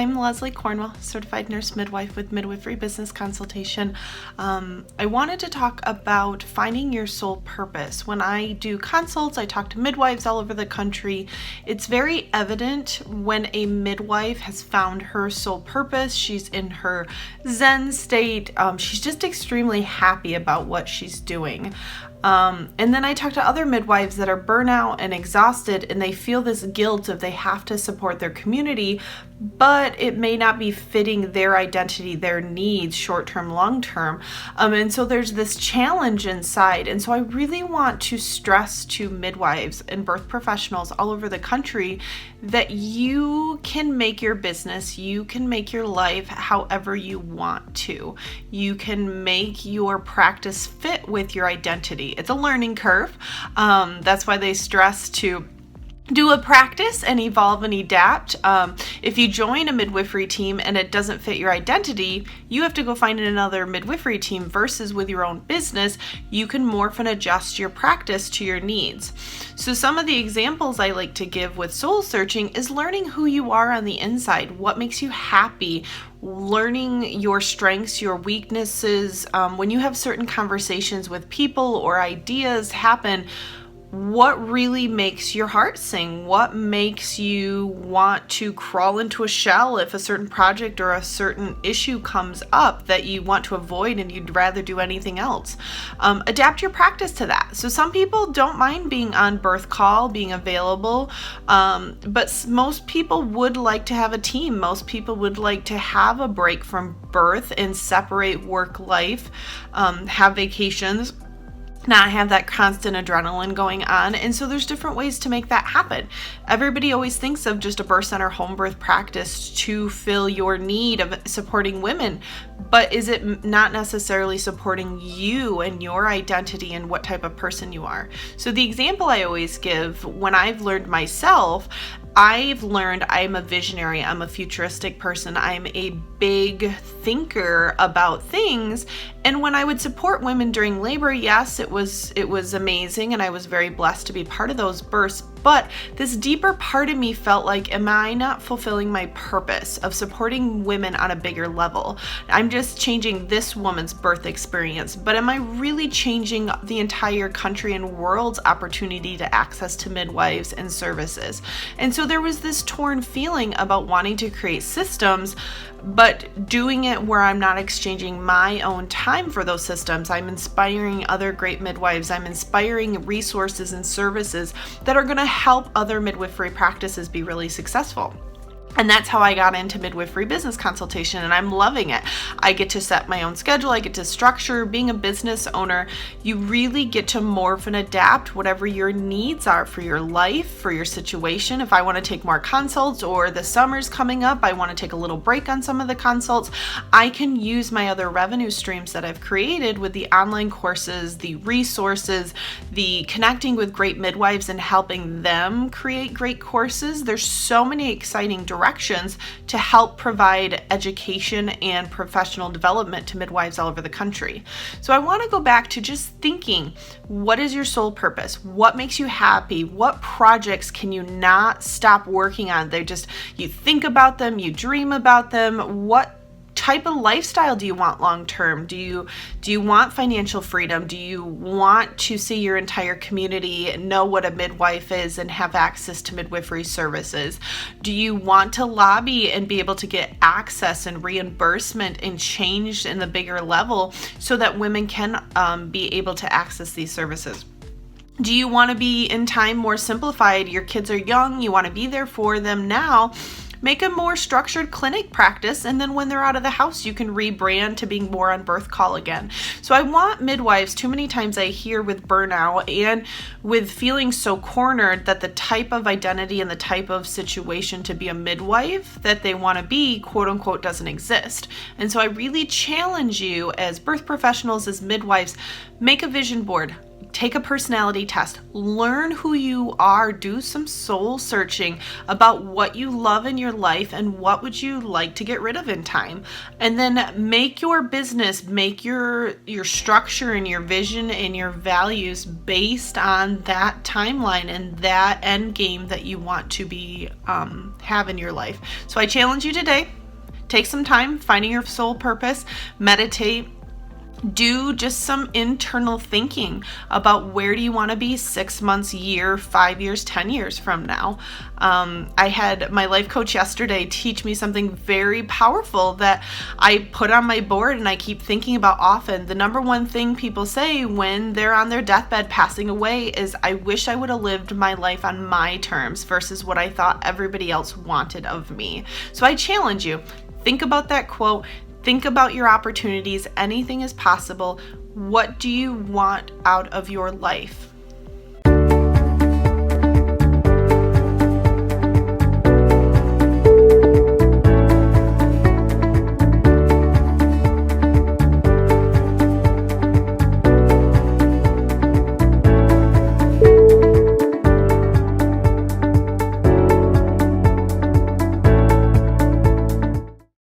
I'm Leslie Cornwell, certified nurse midwife with Midwifery Business Consultation. I wanted to talk about finding your soul purpose. When I do consults, I talk to midwives all over the country. It's very evident when a midwife has found her soul purpose. She's in her Zen state. She's just extremely happy about what she's doing. And then I talk to other midwives that are burnout and exhausted, and they feel this guilt of they have to support their community, but it may not be fitting their identity, their needs, short-term, long-term. And so there's this challenge inside. And so I really want to stress to midwives and birth professionals all over the country that you can make your business, you can make your life however you want to. You can make your practice fit with your identity. It's a learning curve. That's why they stress to do a practice and evolve and adapt. If you join a midwifery team and it doesn't fit your identity, you have to go find another midwifery team, versus with your own business, you can morph and adjust your practice to your needs. So some of the examples I like to give with soul searching is learning who you are on the inside, what makes you happy, learning your strengths, your weaknesses. When you have certain conversations with people or ideas happen, what really makes your heart sing? What makes you want to crawl into a shell if a certain project or a certain issue comes up that you want to avoid and you'd rather do anything else? Adapt your practice to that. So some people don't mind being on birth call, being available, but most people would like to have a team. Most people would like to have a break from birth and separate work life, have vacations, not have that constant adrenaline going on. And so there's different ways to make that happen. Everybody always thinks of just a birth center home birth practice to fill your need of supporting women, but is it not necessarily supporting you and your identity and what type of person you are? So the example I always give, when I've learned myself, I've learned I'm a visionary, I'm a futuristic person, I'm a big thinker about things. And when I would support women during labor, yes, it was amazing, and I was very blessed to be part of those births. But this deeper part of me felt like, am I not fulfilling my purpose of supporting women on a bigger level? I'm just changing this woman's birth experience, but am I really changing the entire country and world's opportunity to access to midwives and services? And so there was this torn feeling about wanting to create systems, but doing it where I'm not exchanging my own time for those systems. I'm inspiring other great midwives. I'm inspiring resources and services that are going to help other midwifery practices be really successful. And that's how I got into Midwifery Business Consultation, and I'm loving it. I get to set my own schedule. I get to structure. Being a business owner, you really get to morph and adapt whatever your needs are for your life, for your situation. If I want to take more consults, or the summer's coming up, I want to take a little break on some of the consults, I can use my other revenue streams that I've created with the online courses, the resources, the connecting with great midwives and helping them create great courses. There's so many exciting directions to help provide education and professional development to midwives all over the country. So I want to go back to just thinking, what is your soul purpose? What makes you happy? What projects can you not stop working on? You think about them, you dream about them. What type of lifestyle do you want long term? Do you want financial freedom? Do you want to see your entire community know what a midwife is and have access to midwifery services? Do you want to lobby and be able to get access and reimbursement and change in the bigger level so that women can be able to access these services? Do you want to be in time more simplified? Your kids are young, you want to be there for them now. Make a more structured clinic practice, and then when they're out of the house, you can rebrand to being more on birth call again. So I want midwives, too many times I hear with burnout and with feeling so cornered that the type of identity and the type of situation to be a midwife that they want to be, quote unquote, doesn't exist. And so I really challenge you as birth professionals, as midwives, make a vision board. take a personality test, learn who you are, do some soul searching about what you love in your life and what would you like to get rid of in time. And then make your business, make your structure and your vision and your values based on that timeline and that end game that you want to be have in your life. So I challenge you today, take some time finding your soul purpose, meditate, do just some internal thinking about where do you want to be 6 months, year, 5 years, 10 years from now. I had my life coach yesterday teach me something very powerful that I put on my board and I keep thinking about often. The number one thing people say when they're on their deathbed passing away is, I wish I would have lived my life on my terms versus what I thought everybody else wanted of me. So I challenge you, think about that quote. Think about your opportunities. Anything is possible. What do you want out of your life?